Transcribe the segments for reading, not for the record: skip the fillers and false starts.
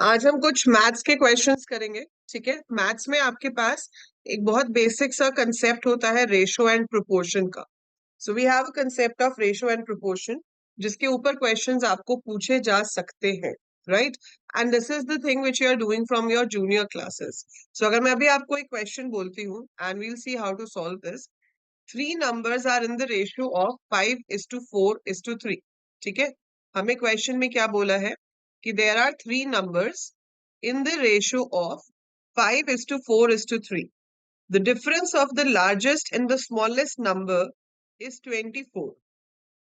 आज हम कुछ मैथ्स के क्वेश्चंस करेंगे। ठीक है, मैथ्स में आपके पास एक बहुत बेसिक सा कंसेप्ट होता है रेशो एंड प्रोपोर्शन का। So we have a concept of ratio and proportion जिसके ऊपर क्वेश्चंस आपको पूछे जा सकते हैं, right? And this is the thing which you are doing from your junior classes. So अगर मैं अभी आपको एक क्वेश्चन बोलती हूँ and we'll see how to solve this. Three numbers are in the ratio of 5:4:3। ठीक है, हमें क्वेश्चन में क्या बोला है कि there are three numbers in the ratio of 5:4:3. The difference of the largest and the smallest number is 24.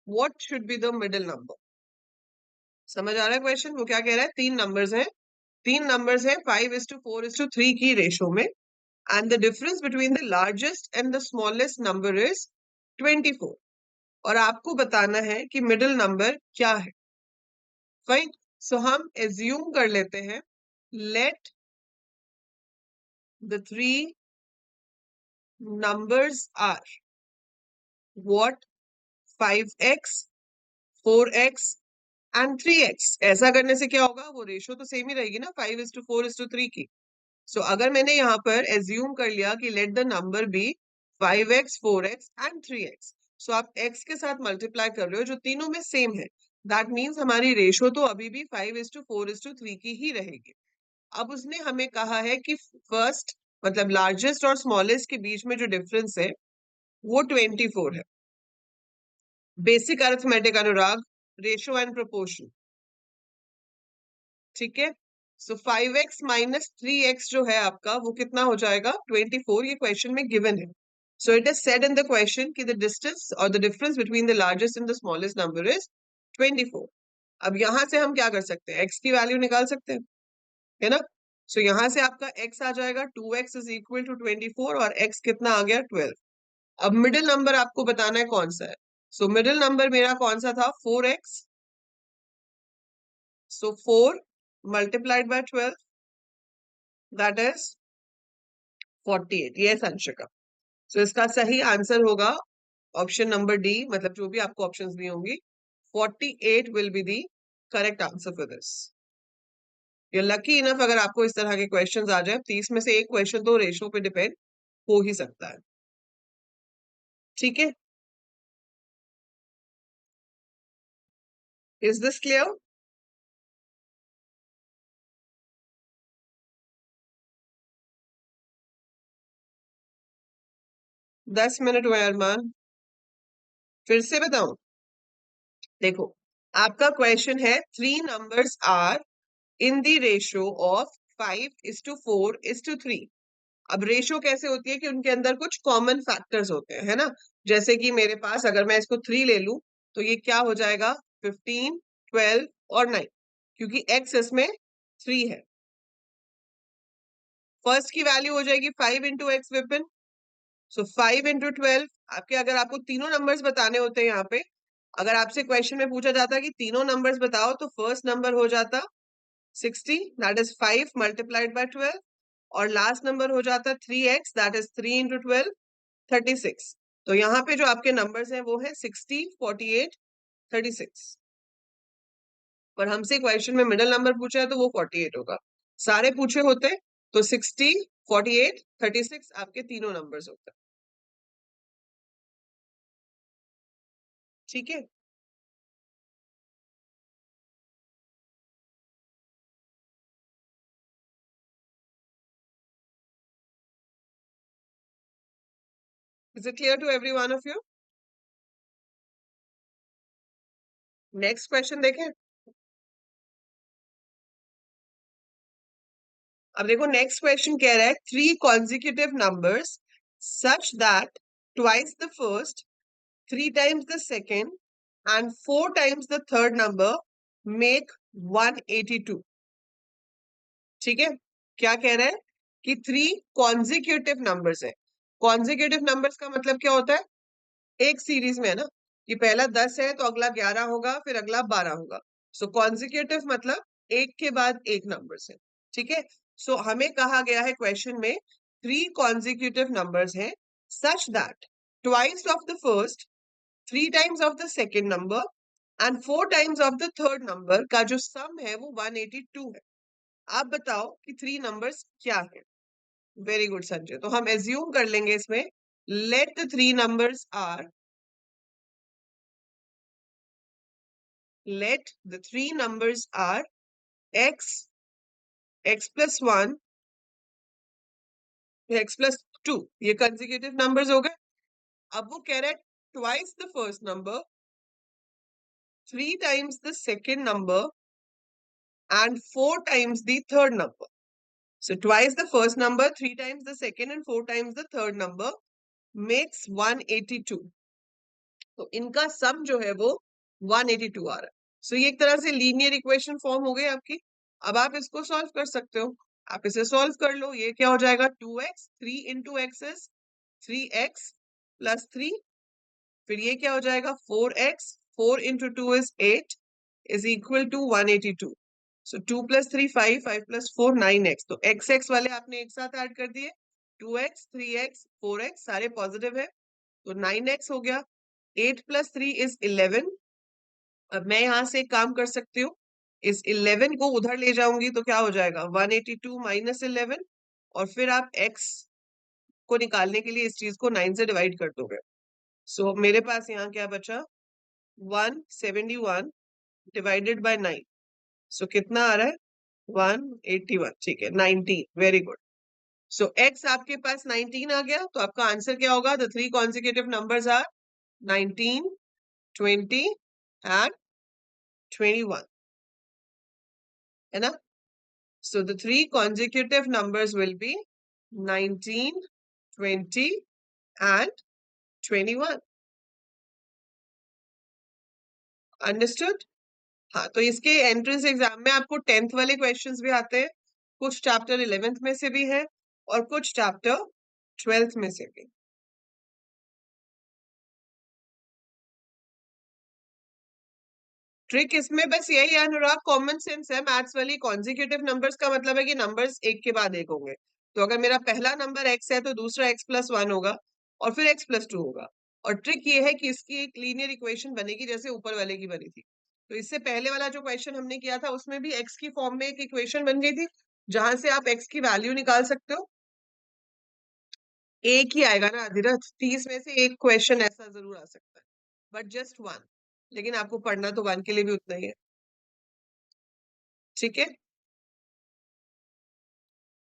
What should be the middle number? समझ आ रहा है क्वेश्चन? वो क्या कह रहा है, तीन नंबर्स हैं 5:4:3 की रेशो में and the difference between the largest and the smallest number is 24 और आपको बताना है कि मिडिल नंबर क्या है। फाइन, सो हम एज्यूम कर लेते हैं let the three numbers are what 5x 4x and 3x। ऐसा करने से क्या होगा, वो रेशो तो सेम ही रहेगी ना 5:4:3 की। सो अगर मैंने यहाँ पर एज्यूम कर लिया कि let the number be 5x 4x and 3x, so आप x के साथ मल्टीप्लाई कर रहे हो जो तीनों में सेम है। दैट मीन्स हमारी रेशो तो अभी भी 5:4:3 की ही रहेगी। अब उसने हमें कहा है कि फर्स्ट मतलब लार्जेस्ट और स्मॉलेस्ट के बीच में जो डिफरेंस है वो 24 है। Basic arithmetic Anurag, ratio and proportion. ठीक है, सो 5x माइनस 3x जो है आपका वो कितना हो जाएगा 24। ये क्वेश्चन में गिवन है। So it is said in the question कि द डिस्टेंस और the difference between the largest and the smallest number is 24। अब यहां से हम क्या कर सकते हैं, x की वैल्यू निकाल सकते हैं, है ना? सो यहां से आपका x आ जाएगा 2x इज इक्वल टू 24 और x कितना आ गया 12। अब मिडिल नंबर आपको बताना है कौन सा है। सो मिडिल नंबर मेरा कौन सा था 4x। So 4 multiplied by 12 that is 48। ये संशिका। सो इसका सही आंसर होगा ऑप्शन नंबर डी, मतलब जो भी आपको ऑप्शंस दी होंगी 48 will be the correct answer for this. ये लकी इनफ अगर आपको इस तरह के क्वेश्चंस आ जाए 30 में से एक क्वेश्चन तो रेशो पे डिपेंड हो ही सकता है। ठीक है, इज दिस क्लियर? दस मिनट हुए अरमान, फिर से बताऊं? देखो, आपका क्वेश्चन है three numbers are in the ratio of 5:4:3। अब रेशियो कैसे होती है कि उनके अंदर कुछ कॉमन फैक्टर्स होते हैं, है ना? जैसे कि मेरे पास अगर मैं इसको 3 ले लूं तो ये क्या हो जाएगा 15 12 और 9, क्योंकि x इसमें 3 है। फर्स्ट की वैल्यू हो जाएगी 5 इंटू एक्स विपिन। सो 5 इंटू 12। आपके अगर आपको तीनों नंबर्स बताने होते हैं यहाँ पे, अगर आपसे क्वेश्चन में पूछा जाता कि तीनों नंबर्स बताओ तो फर्स्ट नंबर हो जाता 60 दैट इज 5 मल्टीप्लाइड बाय 12 और लास्ट नंबर हो जाता 3x दैट इज 3 इंटू 12 36। तो यहाँ पे जो आपके नंबर्स हैं वो है 60 48 36। पर हमसे क्वेश्चन में मिडिल नंबर पूछा है तो वो 48 होगा। सारे पूछे होते तो 60 48 36 आपके तीनों नंबर्स होते। ठीक है, is it clear to every one of you? Next question देखें। अब देखो नेक्स्ट क्वेश्चन कह रहा है three consecutive numbers such that twice the first, three times the second and four times the third number make 182। ठीक है, क्या कह रहा है कि थ्री कॉन्जिक्यूटिव नंबर्स है। कॉन्जिक्यूटिव नंबर्स का मतलब क्या होता है, एक सीरीज में, है ना? कि पहला 10 है तो अगला 11 होगा फिर अगला 12 होगा। सो कॉन्जिक्यूटिव मतलब एक के बाद एक नंबर से। ठीक है, सो हमें कहा गया है क्वेश्चन में थ्री कॉन्जिक्यूटिव नंबर्स हैं सच that twice of the first, three times of the second number and four times of the third number का जो सम है वो 182 है। आप बताओ कि 3 नंबर्स क्या है। Very good Sanjay. तो हम एज्यूम कर लेंगे इसमें, let the 3 numbers are, let the 3 numbers are x, x+1, x+2। ये कंसेक्यूटिव नंबर्स हो गए। अब वो कह रहा है twice the first number, 3 times the second number and 4 times the third number. So twice the first number, 3 times the second and 4 times the third number makes 182। तो इनका सम जो है वो 182 आ रहा है। सो ये एक तरह से लीनियर इक्वेशन फॉर्म हो गई आपकी। अब आप इसको सॉल्व कर सकते हो। आप इसे सॉल्व कर लो। ये क्या हो जाएगा, 2x, 3 into x is 3x plus 3। फिर ये क्या हो जाएगा, 4x, 4 into 2 is 8 is equal to 182। So 2 plus 3 5, 5 plus 4 9x। तो x वाले आपने एक साथ ऐड कर दिए, 2x, 3x, 4x सारे पॉजिटिव है, तो 9x हो गया। 8 प्लस 3 इज 11। अब मैं यहां से एक काम कर सकती हूँ, इस 11 को उधर ले जाऊंगी तो क्या हो जाएगा, 182 माइनस 11। और फिर आप x को निकालने के लिए इस चीज को 9 से डिवाइड कर दोगे। सो मेरे पास यहाँ क्या बचा, 171 डिवाइडेड बाय 9। सो कितना आ रहा है, 181। ठीक है, 19। Very good. सो x आपके पास 19 आ गया, तो आपका आंसर क्या होगा, the 3 consecutive numbers are 19, 20 and 21, है ना। So the 3 consecutive numbers will be 19, 20 and 21. Understood? हाँ, तो इसके एंट्रेंस एग्जाम में आपको 10th वाले क्वेश्चंस भी आते हैं, कुछ चैप्टर 11th में से भी है और कुछ चैप्टर 12th में से भी। ट्रिक इसमें बस यही है अनुराग, कॉमन सेंस है। मैथ्स वाली कॉन्जिक्यूटिव नंबर्स का मतलब है कि नंबर्स एक के बाद एक होंगे। तो अगर मेरा पहला नंबर x है तो दूसरा x+1 होगा और फिर x+2 होगा। और ट्रिक ये है कि इसकी एक लीनियर इक्वेशन बनेगी जैसे ऊपर वाले की बनी थी। तो इससे पहले वाला जो क्वेश्चन हमने किया था उसमें भी x की फॉर्म में एक इक्वेशन बन गई थी, जहां से आप x की वैल्यू निकाल सकते हो। एक ही आएगा ना अधिरथ, 30 में से एक क्वेश्चन ऐसा जरूर आ सकता है, बट जस्ट वन। लेकिन आपको पढ़ना तो वन के लिए भी उतना ही है। ठीक है,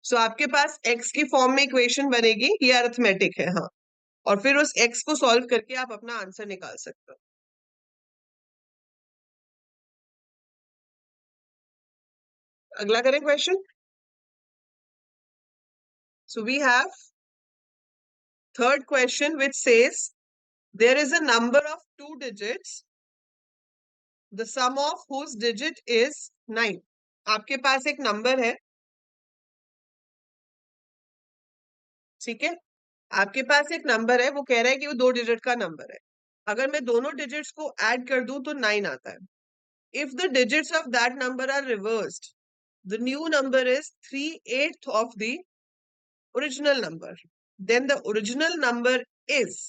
सो आपके पास x की फॉर्म में इक्वेशन बनेगी, ये अरिथमेटिक है। हाँ, और फिर उस x को सॉल्व करके आप अपना आंसर निकाल सकते हो। अगला करें question. So we have third question which says there is a number of 2 digits, the sum of whose digit is 9। आपके पास एक नंबर है, ठीक है, आपके पास एक नंबर है, वो कह रहा है कि वो 2 डिजिट का नंबर है। अगर मैं दोनों डिजिट्स को ऐड कर दूं तो 9 आता है। If the digits of that number are reversed, the new number is 3/8 of the original number. Then the original number is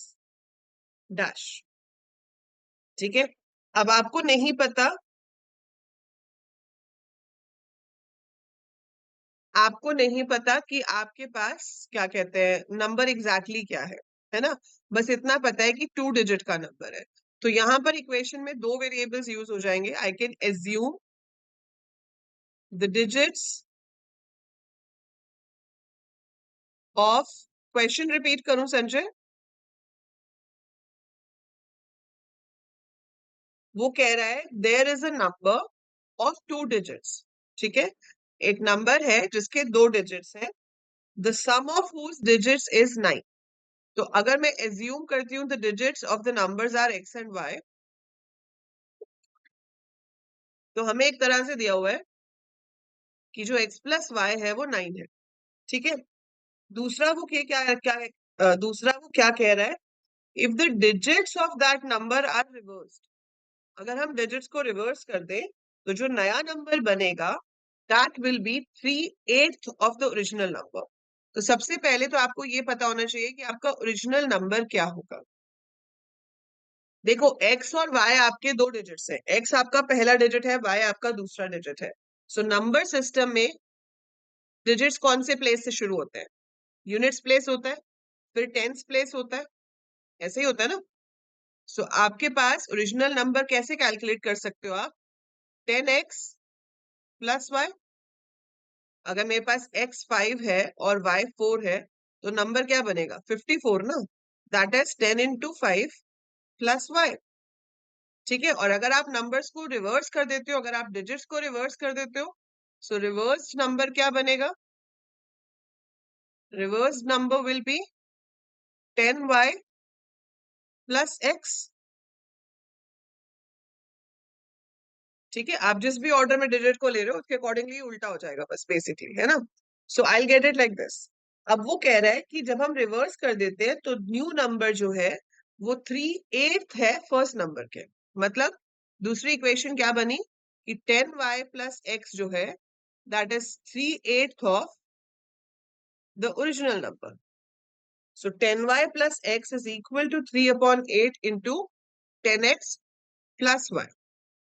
dash। ठीक है, अब आपको नहीं पता, आपको नहीं पता कि आपके पास क्या कहते हैं नंबर एग्जैक्टली क्या है ना। बस इतना पता है कि 2 डिजिट का नंबर है। तो यहां पर इक्वेशन में 2 वेरिएबल्स यूज हो जाएंगे। I can assume the digits of, question repeat करूं संजय, वो कह रहा है there is a number of 2 digits. ठीक है, एक नंबर है जिसके 2 डिजिट्स हैं, the sum of whose digits is 9। तो अगर मैं एज्यूम करती हूँ the digits of the numbers are x and y, तो हमें एक तरह से दिया हुआ है कि जो x प्लस वाई है वो 9 है। ठीक है, दूसरा वो दूसरा वो क्या कह रहा है, if the digits of that number are reversed. अगर हम डिजिट्स को रिवर्स कर दें तो जो नया नंबर बनेगा that will be 3/8 of the original number. तो सबसे पहले तो आपको ये पता होना चाहिए कि आपका ओरिजिनल नंबर क्या होगा। देखो x और y आपके 2 डिजिट्स हैं, x आपका पहला डिजिट है, y आपका दूसरा डिजिट है। सो नंबर सिस्टम में डिजिट्स कौन से प्लेस से शुरू होते हैं? यूनिट्स प्लेस होता है, फिर टेंस प्लेस होता है, ऐसे ही होता है ना? सो आपके पास ओरिजिनल नंबर कैसे कैलकुलेट कर सकते हो आप? 10x plus y। अगर मेरे पास x 5 है और y 4 है, तो नंबर क्या बनेगा? 54 ना? That is 10 into 5 plus y। ठीक है, और अगर आप नंबर्स को रिवर्स कर देते हो, अगर आप डिजिट्स को रिवर्स कर देते हो, सो रिवर्स नंबर क्या बनेगा? Reverse number will B 10y plus x। ठीक है, आप जिस भी ऑर्डर में डिजिट को ले रहे हो उसके अकॉर्डिंगली उल्टा हो जाएगा, बस बेसिकली, है ना? So I get it like this. अब वो कह रहा है कि जब हम रिवर्स कर देते हैं तो न्यू नंबर जो है वो 3/8 है फर्स्ट नंबर के। मतलब दूसरी इक्वेशन क्या बनी कि 10y प्लस x जो है that is 3/8 of the original number. So 10y plus x is equal to 3/8 into 10x plus y।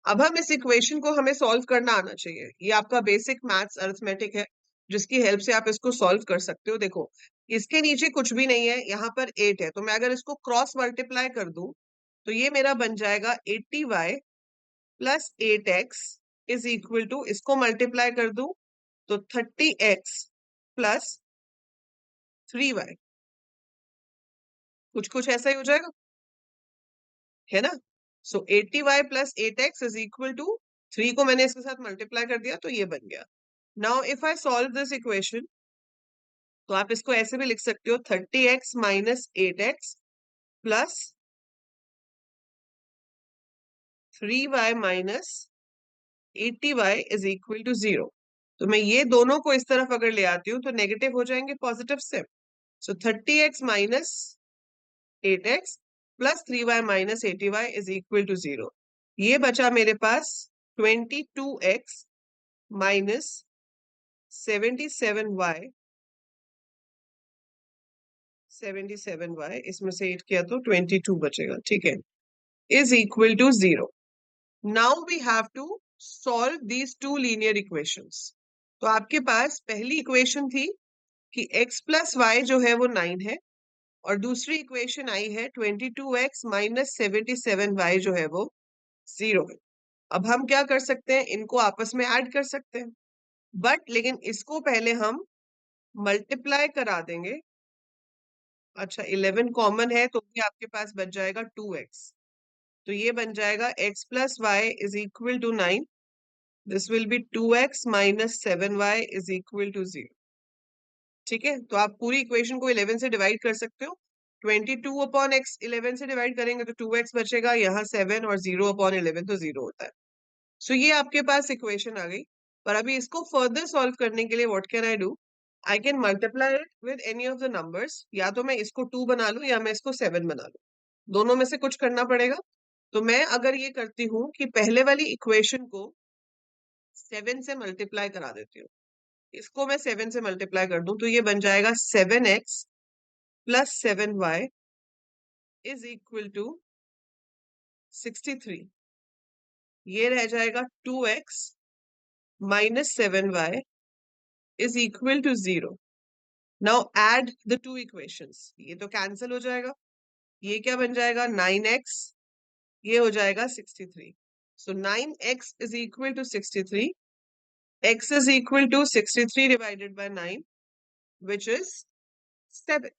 अब हम इस इक्वेशन को हमें सॉल्व करना आना चाहिए। ये आपका बेसिक मैथ्स अरिथमेटिक है जिसकी हेल्प से आप इसको सॉल्व कर सकते हो। देखो, इसके नीचे कुछ भी नहीं है, यहाँ पर 8 है, तो मैं अगर इसको क्रॉस मल्टीप्लाई कर दूं तो ये मेरा बन जाएगा 80y plus 8x is equal to, इसको मल्टीप्लाई कर दूं तो 30x प्लस 3y। कुछ कुछ ऐसा ही हो जाएगा, है ना? So 80y plus 8x is equal to 3 को मैंने इसके साथ मल्टीप्लाई कर दिया तो ये बन गया। Now if I solve this equation तो आप इसको ऐसे भी लिख सकते हो 30x minus 8x plus 3y minus 80y is equal to 0। तो मैं ये दोनों को इस तरफ अगर ले आती हूँ तो नेगेटिव हो जाएंगे पॉजिटिव से। So 30x minus 8x plus 3y minus 80y is equal to 0। ये बचा मेरे पास 22x माइनस 77y 77y, इसमें से 8 किया तो 22 बचेगा, ठीक है, is equal to 0. Now we have to solve these two linear equations. तो आपके पास पहली इक्वेशन थी कि x प्लस y जो है वो 9 है, और दूसरी इक्वेशन आई है 22x माइनस 77y जो है वो 0 है। अब हम क्या कर सकते हैं, इनको आपस में ऐड कर सकते हैं, बट लेकिन इसको पहले हम मल्टीप्लाई करा देंगे। अच्छा, 11 कॉमन है तो भी आपके पास बच जाएगा 2x। तो ये बन जाएगा x plus y is equal to 9। This will be 2x minus 7y is equal to 0। ठीक है, तो आप पूरी इक्वेशन को 11 से डिवाइड कर सकते हो। 22 अपॉन x 11 से डिवाइड करेंगे तो 2x बचेगा, यहाँ 7 और 0 अपॉन 11 तो 0 होता है। सो ये आपके पास इक्वेशन आ गई। पर अभी इसको फर्दर सॉल्व करने के लिए what can I do? I can multiply it with any of the numbers. या तो मैं इसको 2 बना लूं या मैं इसको 7 बना लूं, दोनों में से कुछ करना पड़ेगा। तो मैं अगर ये करती हूँ कि पहले वाली इक्वेशन को 7 से मल्टीप्लाई करा देती हूँ, इसको मैं 7 से मल्टीप्लाई कर दूं तो ये बन जाएगा 7x plus 7y is equal to 63। ये रह जाएगा 2x minus 7y is equal to 0। Now add the two equations, ये तो कैंसिल हो जाएगा। ये क्या बन जाएगा? 9x, ये हो जाएगा 63। So 9x is equal to 63, x is equal to 63 divided by 9 which is 7।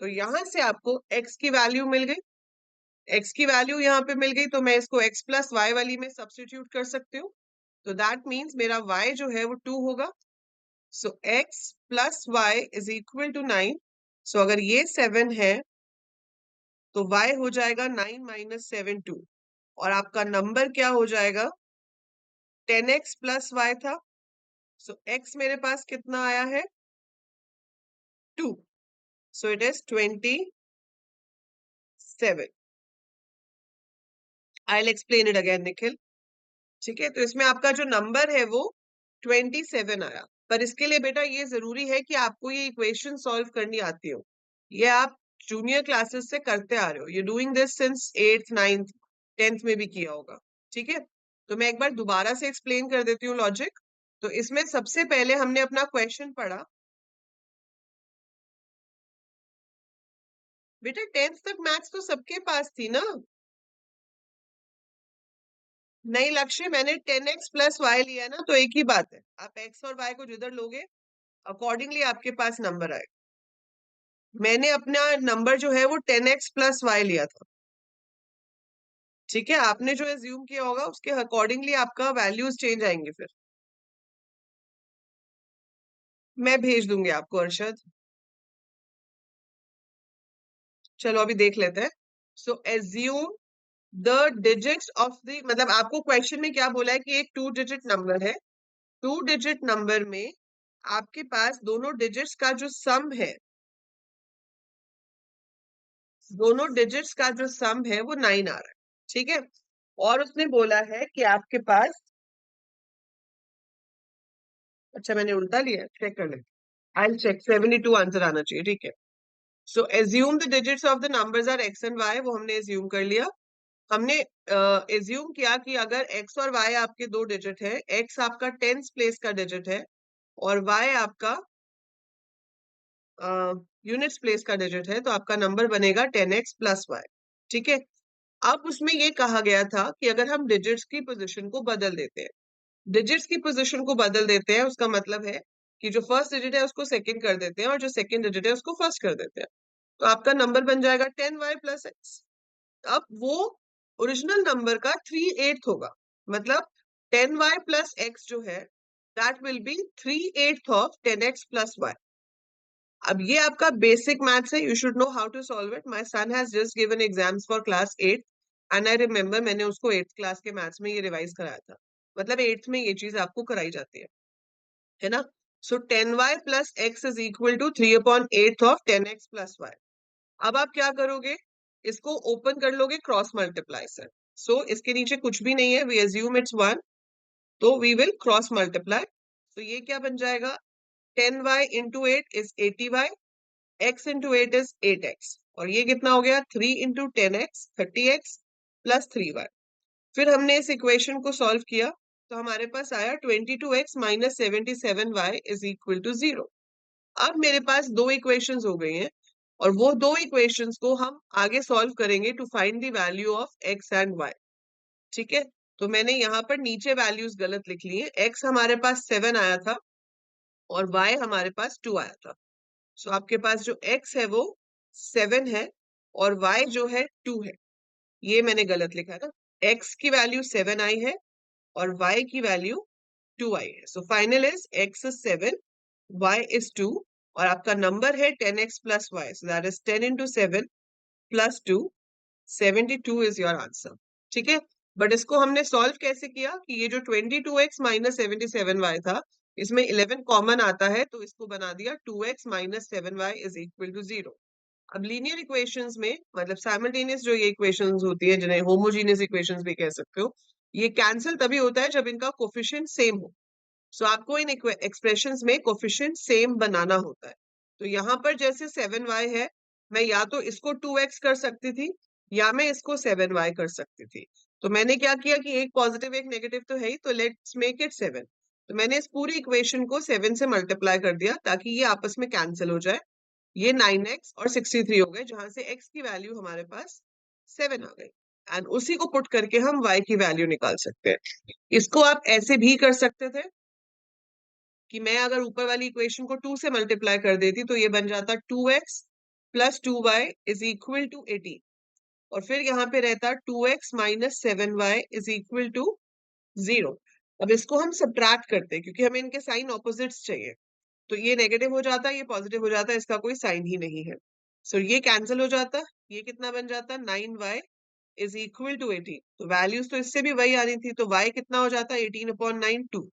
तो यहां से आपको x की वैल्यू मिल गई। x की वैल्यू यहाँ पे मिल गई तो मैं इसको x प्लस वाई वाली में सब्स्टिट्यूट कर सकती हूँ। तो दैट मीन्स मेरा y जो है वो 2 होगा। So x plus y is equal to 9। So अगर ये 7 है तो y हो जाएगा 9 माइनस 7 2, और आपका नंबर क्या हो जाएगा? 10x प्लस वाई था। सो x मेरे पास कितना आया है? 2। So it is 27। I explain it again Nikhil. ठीक है, तो इसमें आपका जो नंबर है वो 27 आया। पर इसके लिए बेटा ये जरूरी है कि आपको ये इक्वेशन सॉल्व करनी आती हो। ये आप जूनियर क्लासेस से करते आ रहे हो, you doing this since 8th 9th 10th में भी किया होगा। ठीक है, तो मैं एक बार दोबारा से एक्सप्लेन कर देती हूँ लॉजिक। तो इसमें सबसे पहले हमने अपना क्वेश्चन पढ़ा। बेटा 10th तक मैथ्स तो सबके पास थी ना? नहीं लक्ष्य, मैंने 10x प्लस वाई लिया ना, तो एक ही बात है, आप x और y को जिधर लोगे अकॉर्डिंगली आपके पास नंबर आए। मैंने अपना नंबर जो है वो 10x प्लस वाई लिया था, ठीक है? आपने जो एज्यूम किया होगा उसके अकॉर्डिंगली आपका वैल्यूज चेंज आएंगे फिर। मैं भेज दूंगी आपको अरशद। चलो अभी देख लेते हैं। So assume the digits of the, मतलब आपको क्वेश्चन में क्या बोला है कि एक 2 डिजिट नंबर है, 2 डिजिट नंबर में आपके पास दोनों डिजिट्स का जो सम है, दोनों डिजिट्स का जो सम है वो 9 आ रहा है, ठीक है? और उसने बोला है कि आपके पास, अच्छा मैंने उल्टा लिया, चेक कर ले, आई चेक, 72 आंसर आना चाहिए, ठीक है? So assume the digits of the numbers are x and y, वो हमने एज्यूम कर लिया। हमने एज्यूम किया कि अगर x और y आपके दो डिजिट है, x आपका टेंस प्लेस का डिजिट है और y आपका यूनिट्स प्लेस का डिजिट है, तो आपका नंबर बनेगा 10x प्लस वाई, ठीक है? अब उसमें ये कहा गया था कि अगर हम डिजिट्स की पोजीशन को बदल देते हैं, डिजिट्स की पोजीशन को बदल देते हैं, उसका मतलब है कि जो फर्स्ट डिजिट है उसको सेकंड कर देते हैं और जो सेकंड डिजिट है उसको फर्स्ट कर देते हैं, तो आपका नंबर बन जाएगा 10y प्लस एक्स। अब वो ओरिजिनल नंबर का 3/8 होगा, मतलब 10y प्लस एक्स जो है that will be 3/8 of 10x plus y। अब ये आपका बेसिक मैथ्स है, you should know how to solve it. My son has just given exams for class 8 and I remember मैंने उसको 8th क्लास के maths में ये रिवाइज कराया था, मतलब 8th में ये चीज आपको कराई जाती है ना? So 10y plus x is equal to 3/8 of 10x plus y। अब आप क्या करोगे, इसको ओपन कर लोगे क्रॉस मल्टीप्लाई से। सो इसके नीचे कुछ भी नहीं है, वी एज्यूम इट्स 1, तो वी विल क्रॉस मल्टीप्लाई। तो ये क्या बन जाएगा, 10y into 8 is 80y, x into 8 is 8x, और ये कितना हो गया, 3 into 10x 30x plus 3y। फिर हमने इस इक्वेशन को सॉल्व किया, तो हमारे पास आया 22x minus 77y is equal to 0। अब मेरे पास दो इक्वेशंस हो गई हैं और वो दो इक्वेशंस को हम आगे सॉल्व करेंगे to find the value of x and y, ठीक है? तो मैंने यहाँ पर नीचे वैल्यूज गलत लिख ली है, x हमारे पास 7 आया था और y हमारे पास 2 आया था। सो आपके पास जो x है वो 7 है और y जो है 2 है, ये मैंने गलत लिखा है ना, x की वैल्यू 7 आई है और y की वैल्यू 2 आई है। So final is x is 7, y is 2, और आपका नंबर है 10x plus y, so that is 10 into 7 plus 2, 72 is your answer, ठीक है? बट इसको हमने सॉल्व कैसे किया कि ये जो 22x माइनस 77y था, इसमें 11 कॉमन आता है, तो इसको बना दिया 2x minus 7y is equal to 0। अब लीनियर इक्वेशंस में, मतलब साइमल्टेनियस जो ये इक्वेशंस होती है, जिन्हें होमोजेनियस इक्वेशंस भी कह सकते हो, ये कैंसिल तभी होता है जब इनका कोफिशिएंट सेम हो। सो आपको इन एक्सप्रेशंस में कोफिशिएंट सेम बनाना होता है। तो यहाँ पर जैसे 7y है, मैं या तो इसको 2x कर सकती थी या मैं इसको 7y कर सकती थी। तो मैंने क्या किया कि एक पॉजिटिव एक नेगेटिव तो है ही, तो लेट्स मेक इट 7। तो मैंने इस पूरी इक्वेशन को 7 से मल्टीप्लाई कर दिया ताकि ये आपस में कैंसिल हो जाए। ये 9x और 63 हो गए, जहां से x की वैल्यू हमारे पास 7 आ गई, एंड उसी को पुट करके हम y की वैल्यू निकाल सकते हैं। इसको आप ऐसे भी कर सकते थे कि मैं अगर ऊपर वाली इक्वेशन को 2 से मल्टीप्लाई कर देती तो ये बन जाता 2x plus 2y is equal to 18, और फिर यहाँ पे रहता 2x minus 7y is equal to 0। अब इसको हम सब्ट्रैक्ट करते हैं क्योंकि हमें इनके साइन ऑपोजिट्स चाहिए, तो ये नेगेटिव हो जाता है, ये पॉजिटिव हो जाता है, इसका कोई साइन ही नहीं है। सो ये कैंसिल हो जाता, ये कितना बन जाता, 9y इज इक्वल टू 18। तो वैल्यूज तो इससे भी वही आनी थी, तो y कितना हो जाता, 18/9 2।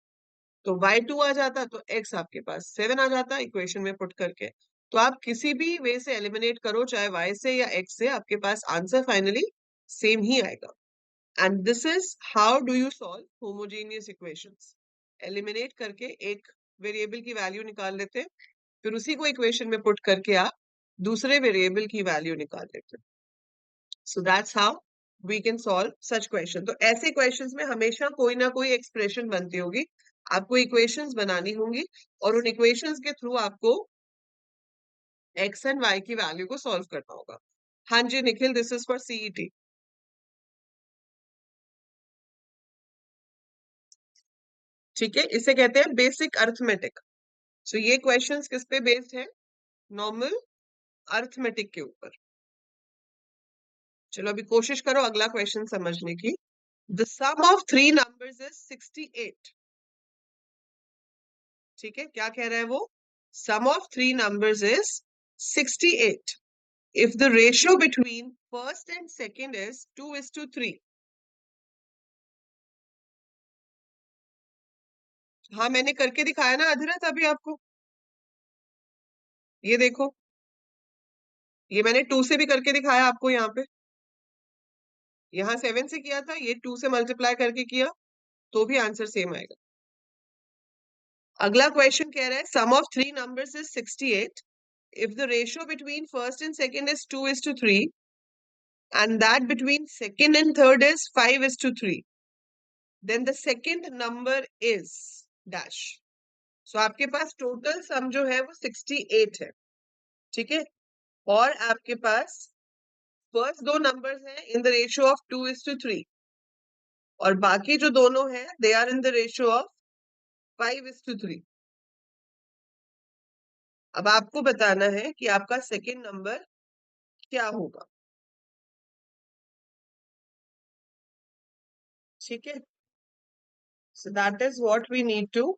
तो y2 आ जाता, तो x आपके पास 7 आ जाता इक्वेशन में पुट करके। तो आप किसी भी वे से एलिमिनेट करो, चाहे y से या x से, आपके पास आंसर फाइनली सेम ही आएगा। And this is how do you solve homogeneous equations. Eliminate करके एक वेरिएबल की वैल्यू निकाल लेते हैं, फिर उसी को इक्वेशन में पुट करके आप दूसरे वेरिएबल की वैल्यू निकाल लेते हैं। So that's how we can solve such question. तो ऐसे क्वेश्चंस में हमेशा कोई ना कोई एक्सप्रेशन बनती होगी आपको इक्वेशंस बनानी होंगी और उन इक्वेशंस के थ्रू आपको एक्स एंड वाई की वैल्यू को सॉल्व करना होगा। हाँ जी Nikhil, this is for CET. ठीक है, इसे कहते हैं बेसिक अर्थमेटिक। सो ये क्वेश्चंस किस पे बेस्ड है? नॉर्मल अर्थमेटिक के ऊपर। चलो अभी कोशिश करो अगला क्वेश्चन समझने की। The sum of three numbers is 68। ठीक है, क्या कह रहा है वो? Sum of three numbers is 68 if the ratio between first and second is 2:3। हाँ मैंने करके दिखाया ना अधिरथ अभी आपको, ये देखो, ये मैंने 2 से भी करके दिखाया आपको। यहाँ पे यहाँ 7 से किया था, ये 2 से मल्टीप्लाई करके किया तो भी आंसर सेम आएगा। अगला क्वेश्चन कह रहा है sum of three numbers is 68 if the ratio between first and second is 2:3 and that between second and third is 5:3, then the second number is dash। सो आपके पास टोटल सम जो है वो 68 है। ठीक है, और आपके पास फर्स्ट दो नंबर्स हैं इन द रेशियो ऑफ 2:3 और बाकी जो दोनों हैं they are in the ratio of 5:3। अब आपको बताना है कि आपका सेकेंड नंबर क्या होगा। ठीक है, so that is what we need to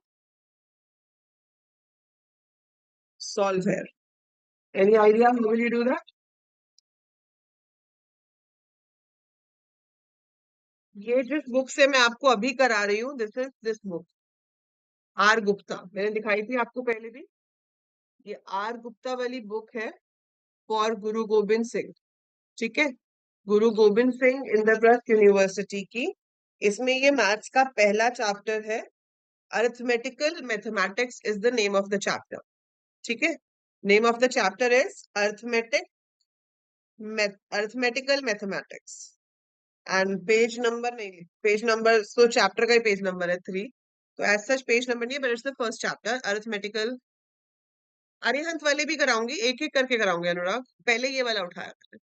solve here. Any idea how will you do that? ये जिस बुक से मैं आपको अभी करा रही हूँ, this is this book, R Gupta, मैंने दिखाई थी आपको पहले भी। ये आर गुप्ता वाली बुक है फॉर गुरु गोबिंद सिंह। ठीक है, गुरु गोबिंद सिंह इंद्रप्रस्थ यूनिवर्सिटी की। इसमें ये मैथ्स का पहला चैप्टर है। Arithmetical mathematics is the name of the chapter. ठीक है, name of the chapter is arithmetical mathematics. And page number नहीं, पेज नंबर तो चैप्टर का ही पेज नंबर है 3, तो एज सच पेज नंबर नहीं है, but it's the first chapter arithmetical. Arihant वाले भी कराऊंगी, एक एक करके कराऊंगी अनुराग, पहले ये वाला उठाया मैंने।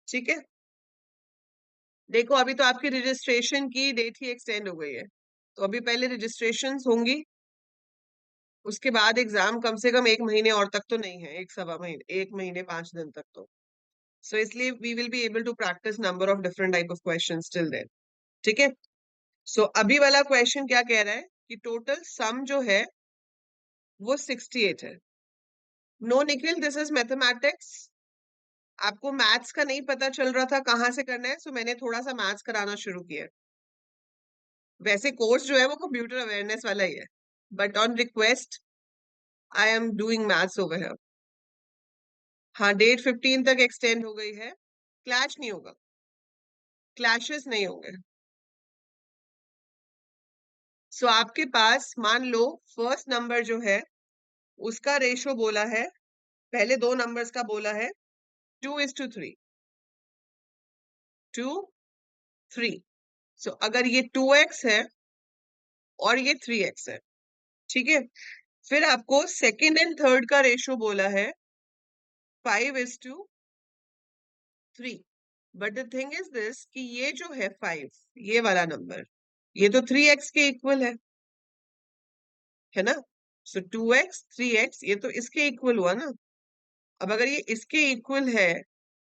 ठीक है, देखो अभी तो आपकी रजिस्ट्रेशन की डेट ही एक्सटेंड हो गई है, तो अभी पहले रजिस्ट्रेशन होंगी, उसके बाद एग्जाम कम से कम 1 महीने और तक तो नहीं है, 1 सवा महीने, 1 महीने 5 दिन तक तो। सो इसलिए we will be able to practice number of different type of questions till then. ठीक है, सो अभी वाला क्वेश्चन क्या कह रहा है कि टोटल सम जो है वो 68 है। No Nikhil, this is mathematics. आपको मैथ्स का नहीं पता चल रहा था कहाँ से करना है, सो मैंने थोड़ा सा मैथ्स कराना शुरू किया। वैसे कोर्स जो है वो कंप्यूटर अवेयरनेस वाला ही है, but on request I am doing maths over here. हाँ, डेट 15 तक एक्सटेंड हो गई है। क्लैश नहीं होगा, क्लैशेस नहीं होंगे। सो आपके पास मान लो फर्स्ट नंबर जो है उसका रेशो बोला है, पहले दो नंबर्स का बोला है 2:3, 2:3। सो अगर ये 2x है और ये 3x है, ठीक है, फिर आपको सेकेंड एंड थर्ड का रेशो बोला है 5:3। But the thing is this कि ये जो है 5, ये वाला नंबर, ये तो 3x के इक्वल है ना। सो 2x 3x ये तो इसके इक्वल हुआ ना। अब अगर ये इसके इक्वल है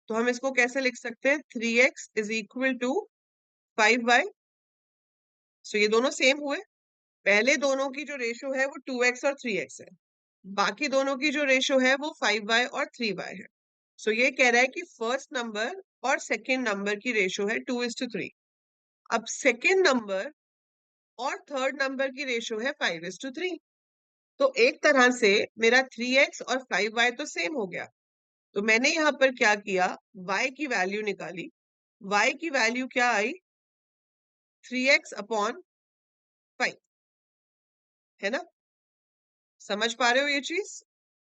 तो हम इसको कैसे लिख सकते हैं? 3x is equal to 5y। सो ये दोनों सेम हुए। पहले दोनों की जो रेशो है वो 2x और 3x है, बाकी दोनों की जो रेशो है वो 5y और 3y है। सो ये कह रहा है कि फर्स्ट नंबर और सेकेंड नंबर की रेशो है 2:3। अब सेकेंड नंबर और थर्ड नंबर की रेशो है 5:3। तो एक तरह से मेरा 3x और 5y तो सेम हो गया। तो मैंने यहाँ पर क्या किया, y की वैल्यू निकाली। y की वैल्यू क्या आई? 3x/5, है ना। समझ पा रहे हो ये चीज?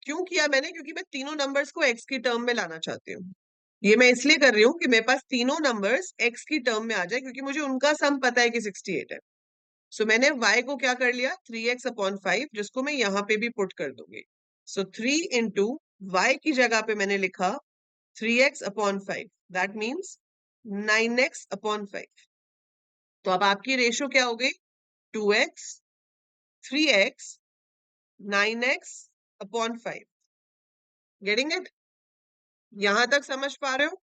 क्यों किया मैंने? क्योंकि मैं तीनों नंबर्स को x की टर्म में लाना चाहती हूँ। ये मैं इसलिए कर रही हूँ कि मेरे पास तीनों नंबर्स x की टर्म में आ जाए, क्योंकि मुझे उनका सम पता है कि 68 है। सो मैंने y को क्या कर लिया 3x/5, जिसको मैं यहाँ पे भी पुट कर दूंगी. सो 3 इंटू y की जगह पे मैंने लिखा 3x/5. That means 9x/5. तो अब आपकी रेशो क्या हो गई 2x, 3x, 9x/5. Getting it? यहां तक समझ पा रहे हो?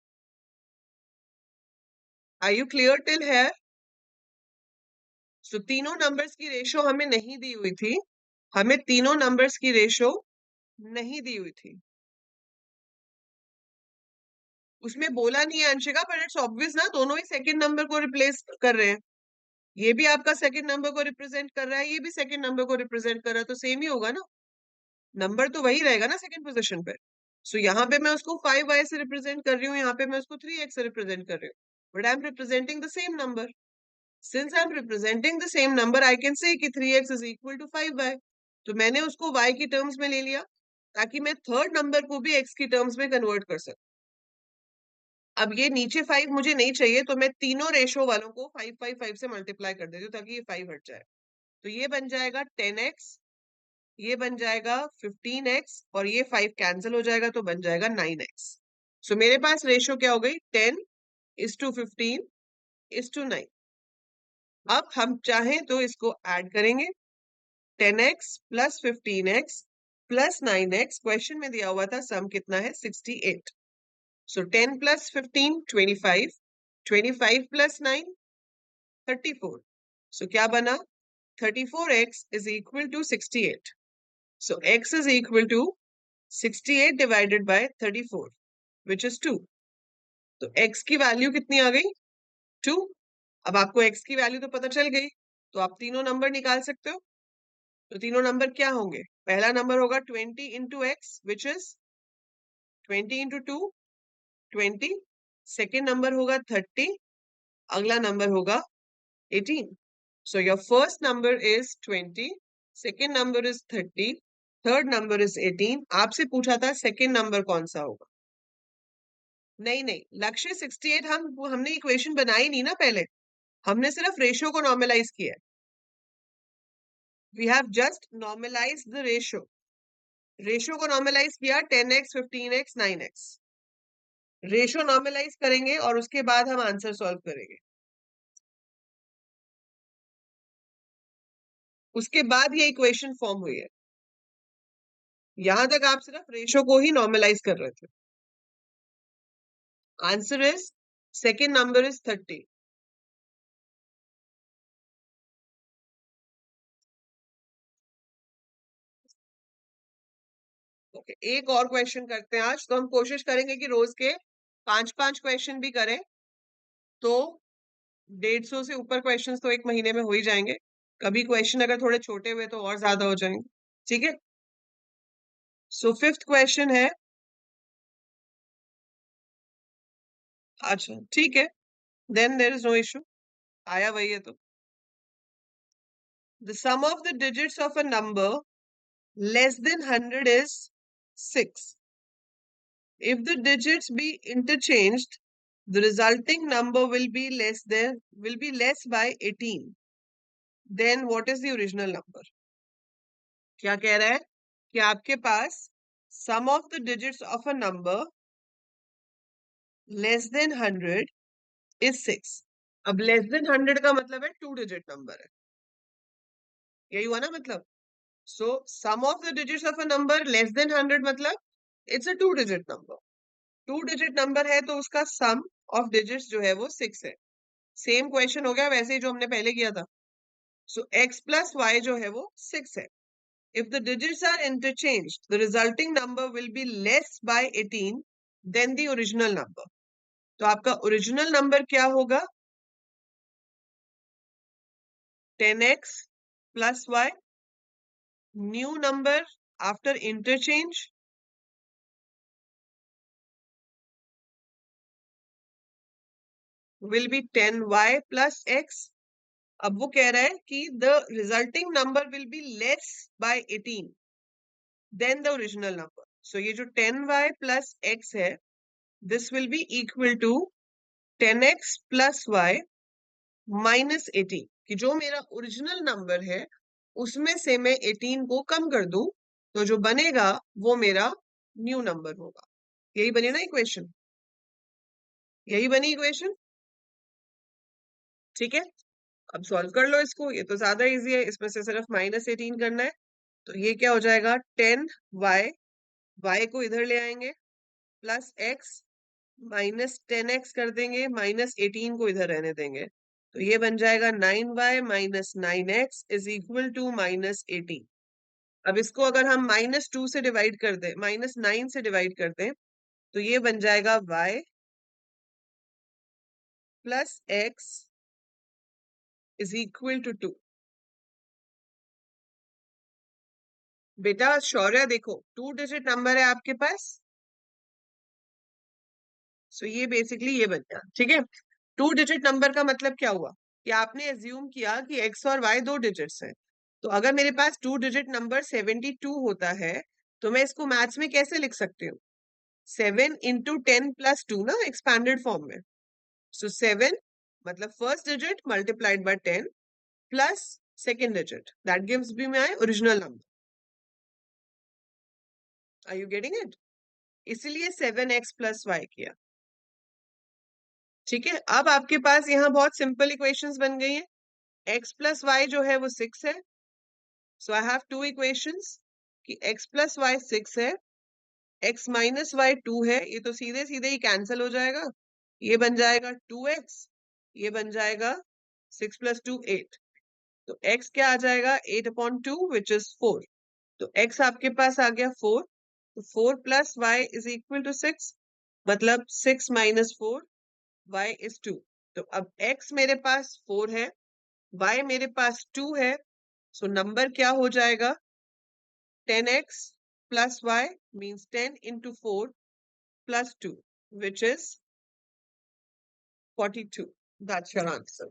Are you clear till here? So तीनों नंबर्स की रेशो हमें नहीं दी हुई थी. हमें तीनों नंबर्स की रेशो नहीं दी हुई थी. उसमें बोला नहीं है अंशिका, पर इट्स ऑब्वियस ना, दोनों ही सेकंड नंबर को रिप्लेस कर रहे हैं. ये भी आपका सेकंड नंबर को रिप्रेजेंट कर रहा है, ये भी सेकंड नंबर को रिप्रेजेंट कर रहा है, तो सेम ही होगा ना. नंबर तो वही रहेगा ना सेकंड पोजीशन पे. सो यहाँ पे मैं उसको 5y से रिप्रेजेंट कर रही हूँ, यहाँ पे मैं उसको 3x से रिप्रेजेंट कर रही हूँ. But I am representing the same number. Since I'm representing the same number, I can say कि 3x is equal to 5y. तो मैंने उसको y की टर्म्स में ले लिया ताकि मैं थर्ड नंबर को भी x की टर्म्स में कन्वर्ट कर सकूं. अब ये नीचे 5 मुझे नहीं चाहिए, तो मैं तीनों रेशो वालों को 5 5 5 से मल्टीप्लाई कर देती हूँ ताकि ये 5 हट जाए. तो ये बन जाएगा 10x, ये बन जाएगा 15x, और ये 5 कैंसिल हो जाएगा तो बन जाएगा 9x. सो मेरे पास रेशो क्या हो गई 10:15:9. अब हम चाहें तो इसको ऐड करेंगे. 10x plus 15x plus 9x. Question में दिया हुआ था सम कितना है 68. सो 10 प्लस 15 25, 25 प्लस 9 34. सो क्या बना 34x is equal to 68. So x is equal to 68 divided by 34, which is 2. तो x की वैल्यू कितनी आ गई 2. अब आपको x की वैल्यू तो पता चल गई, तो आप तीनों नंबर निकाल सकते हो. तो तीनों नंबर क्या होंगे? पहला नंबर होगा 20 into x, which is 20 into 2 20. Second number होगा 30. अगला नंबर होगा 18. So your first number is 20, second number is 30, third number is 18. आपसे पूछा था सेकेंड नंबर कौन सा होगा. नहीं नहीं, लक्ष्य 68 हमने इक्वेशन बनाई नहीं ना पहले, हमने सिर्फ रेशियो को नॉर्मलाइज किया है. We have just normalise the ratio. Ratio को नॉर्मलाइज किया 10x 15x 9x. Ratio normalise करेंगे और उसके बाद हम आंसर सॉल्व करेंगे. उसके बाद ये इक्वेशन फॉर्म हुई है. यहां तक आप सिर्फ रेशियो को ही नॉर्मलाइज कर रहे थे. Answer is second number is 30. Okay, एक और क्वेश्चन करते हैं आज. तो हम कोशिश करेंगे कि रोज के 5-5 क्वेश्चन भी करें, तो 150 से ऊपर क्वेश्चंस तो एक महीने में हो ही जाएंगे. कभी क्वेश्चन अगर थोड़े छोटे हुए तो और ज्यादा हो जाएंगे. ठीक है. सो फिफ्थ क्वेश्चन है. अच्छा ठीक है, then there is no issue. आया वही है तो. The sum of the digits of a number less than 100 is 6. If the digits be interchanged, the resulting number will be less by 18. Then what is the original number? क्या कह रहा है कि आपके पास sum of the digits of a number less than 100 is 6. अब less than 100 का मतलब है 2 digit number है. यही हुआ ना मतलब. So sum of the digits of a number less than 100 मतलब it's a 2 digit number. 2 digit number है तो उसका सम ऑफ डिजिट्स जो है वो 6 है. सेम क्वेश्चन हो गया वैसे ही जो हमने पहले किया था. सो x प्लस y जो है वो 6 है. If the digits are interchanged, the resulting number will be less by 18 than the original number. तो आपका ओरिजिनल नंबर क्या होगा 10x plus y. New number after interchange will be 10y plus x. अब वो कह रहा है कि the resulting number will be less by 18 than the original number. So ये जो 10y plus x है, this will be equal to 10x plus y minus 18. कि जो मेरा ओरिजिनल नंबर है उसमें से मैं 18 को कम कर दूं, तो जो बनेगा वो मेरा न्यू नंबर होगा। यही बने ना इक्वेशन, यही बनी इक्वेशन। ठीक है, अब सॉल्व कर लो इसको, ये तो ज्यादा इजी है, इसमें से सिर्फ -18 करना है। तो ये क्या हो जाएगा, 10y, y को इधर ले आएंगे, प्लस x, -10x कर देंगे, -18 को इधर रहने देंगे, तो ये बन जाएगा 9y minus 9x is equal to -18। अब इसको अगर हम -2 से डिवाइड कर दें, -9 से डिवाइड कर दें, तो ये बन जाएगा y plus x is equal to 2। बेटा शौर्य देखो, 2 डिजिट नंबर है आपके पास, सो ये बेसिकली ये बन गया। ठीक है, 2 डिजिट नंबर का मतलब क्या हुआ कि आपने एज्यूम किया कि x और y 2 डिजिट्स हैं। तो अगर मेरे पास 2 डिजिट नंबर 72 होता है, तो मैं इसको मैथ्स में कैसे लिख सकती हूँ, 7 इंटू 10 प्लस 2 ना, एक्सपैंडेड फॉर्म में। सो 7 मतलब first digit multiplied by 10 plus second digit, that gives me my original number. Are you getting it? इसलिए 7x प्लस y किया। ठीक है, अब आपके पास यहाँ बहुत सिंपल इक्वेशंस बन गई हैं। x प्लस वाई जो है वो 6 है, सो आई हैव टू इक्वेशंस कि x प्लस वाई 6 है, x माइनस वाई 2 है, ये तो सीधे सीधे ही कैंसिल हो जाएगा, ये बन जाएगा 2x, ये बन जाएगा 6 प्लस 2 8, तो x क्या आ जाएगा 8/2 विच इज 4। तो x आपके पास आ गया 4, तो 4 plus y is equal to 6, मतलब 6 माइनस 4, y इज 2। तो अब x मेरे पास 4 है, y मेरे पास 2 है, सो नंबर क्या हो जाएगा, 10x plus y means 10 into 4 plus 2, which is 42. That's your answer.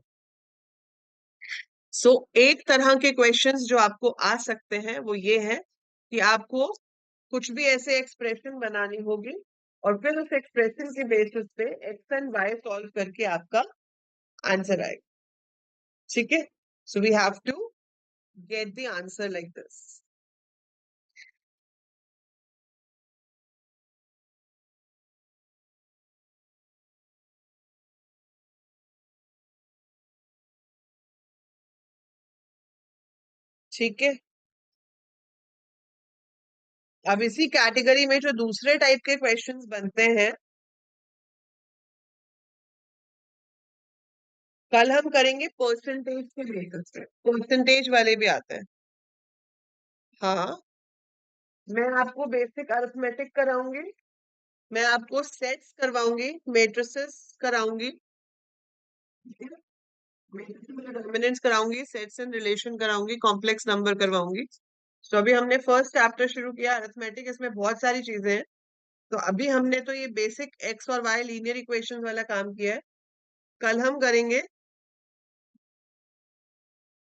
So एक तरह के क्वेश्चंस जो आपको आ सकते हैं वो ये है कि आपको कुछ भी ऐसे एक्सप्रेशन बनानी होगी और फिर उस एक्सप्रेशन के बेसिस पे x एंड y सॉल्व करके आपका आंसर आएगा। ठीक है, so we have to get the answer like this. ठीक है, अब इसी कैटेगरी में जो दूसरे टाइप के क्वेश्चंस बनते हैं, कल हम करेंगे परसेंटेज के बेसिस पे, परसेंटेज वाले भी आते हैं। हाँ, मैं आपको बेसिक अरिथमेटिक कराऊंगी, मैं आपको सेट्स करवाऊंगी, मैट्रिसेस कराऊंगी, डोमिनेंट्स कराऊंगी, सेट्स एंड रिलेशन कराऊंगी, कॉम्प्लेक्स नंबर करवाऊंगी। तो अभी हमने फर्स्ट चैप्टर शुरू किया अरिथमेटिक, इसमें बहुत सारी चीजें हैं। तो अभी हमने तो ये बेसिक एक्स और वाई लीनियर इक्वेशन वाला काम किया है, कल हम करेंगे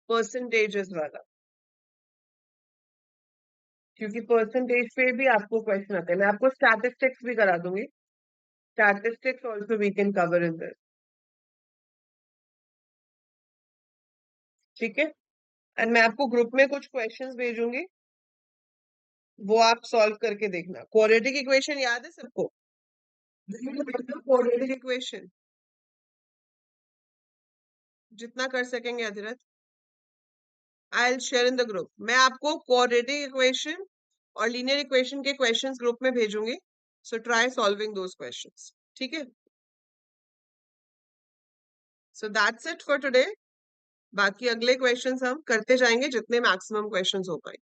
परसेंटेजेस वाला, क्योंकि परसेंटेज पे भी आपको क्वेश्चन आते हैं। मैं आपको स्टैटिस्टिक्स भी करा दूंगी, statistics also we can cover in this. ठीक है, एंड मैं आपको ग्रुप में कुछ क्वेश्चंस भेजूंगी, वो आप सॉल्व करके देखना। क्वाड्रेटिक इक्वेशन याद है सबको? क्वाड्रेटिक इक्वेशन जितना कर सकेंगे Adhirath, I will share in the group. मैं आपको क्वाड्रेटिक इक्वेशन और लीनियर इक्वेशन के क्वेश्चंस ग्रुप में भेजूंगी, so try solving those questions. ठीक है, so that's it for today. बाकी अगले क्वेश्चंस हम करते जाएंगे जितने मैक्सिमम क्वेश्चंस हो पाए।